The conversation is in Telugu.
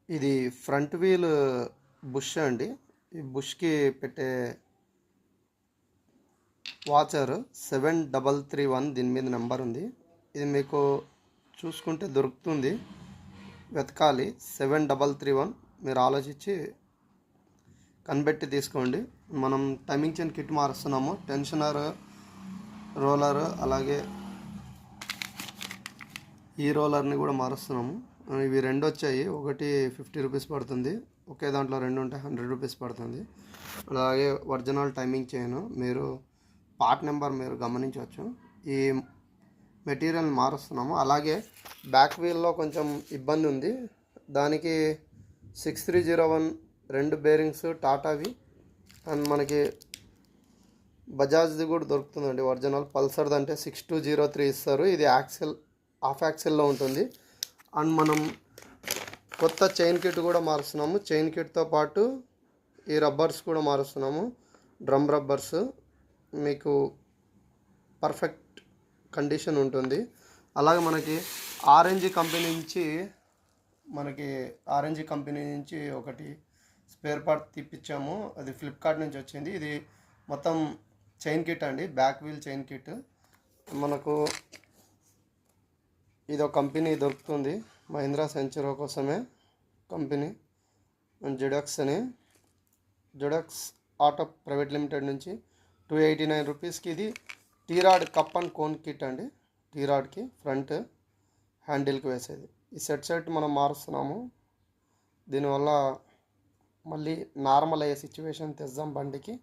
ఇది ఫ్రంట్ వీల్ బుష్ అండి. ఈ బుష్కి పెట్టే వాచర్ 7331 దీని మీద నెంబర్ ఉంది. ఇది మీకు చూసుకుంటే దొరుకుతుంది, వెతకాలి. 7331 మీరు ఆలోచించి కనిపెట్టి తీసుకోండి. మనం టైమింగ్ చైన్ కిట్ మారుస్తున్నాము. టెన్షనర్, రోలర్, అలాగే ఈ రోలర్ని కూడా మారుస్తున్నాము. ఇవి రెండు వచ్చాయి. ఒకటి 50 రూపీస్ పడుతుంది, ఒకే దాంట్లో రెండు ఉంటే 100 రూపీస్ పడుతుంది. అలాగే ఒరిజినల్ టైమింగ్ చైన్ మీరు పార్ట్ నెంబర్ మీరు గమనించవచ్చు. ఈ మెటీరియల్ మారుస్తున్నాము. అలాగే బ్యాక్ వీల్లో కొంచెం ఇబ్బంది ఉంది. దానికి 6301 రెండు బేరింగ్స్ టాటావి, అండ్ మనకి బజాజ్ది కూడా దొరుకుతుందండి ఒరిజినల్. పల్సర్ది అంటే 6203 ఇస్తారు. ఇది యాక్సెల్, హాఫ్ యాక్సెల్లో ఉంటుంది. అండ్ మనం కొత్త చైన్ కిట్ కూడా మారుస్తున్నాము. చైన్ కిట్తో పాటు ఈ రబ్బర్స్ కూడా మారుస్తున్నాము, డ్రమ్ రబ్బర్స్. మీకు పర్ఫెక్ట్ కండిషన్ ఉంటుంది. అలాగే మనకి ఆరెంజ్ కంపెనీ నుంచి ఒకటి స్పేర్ పార్ట్ తెప్పించాము. అది ఫ్లిప్కార్ట్ నుంచి వచ్చింది. ఇది మొత్తం చైన్ కిట్ అండి, బ్యాక్ వీల్ చైన్ కిట్. మనకు ఇది ఒక కంపెనీ దొరుకుతుంది, మహీంద్రా సెంచురో కోసమే కంపెనీ, జుడక్స్ ఆటో ప్రైవేట్ లిమిటెడ్ నుంచి 289 రూపీస్కి. ఇది టీరాడ్ కప్ అండ్ కోన్ కిట్ అండి. టీరాడ్కి ఫ్రంట్ హ్యాండిల్కి వేసేది. ఈ సెట్ మనం మారుస్తున్నాము. దీనివల్ల మళ్ళీ నార్మల్ అయ్యే సిచ్యువేషన్ తెద్దాం బండికి.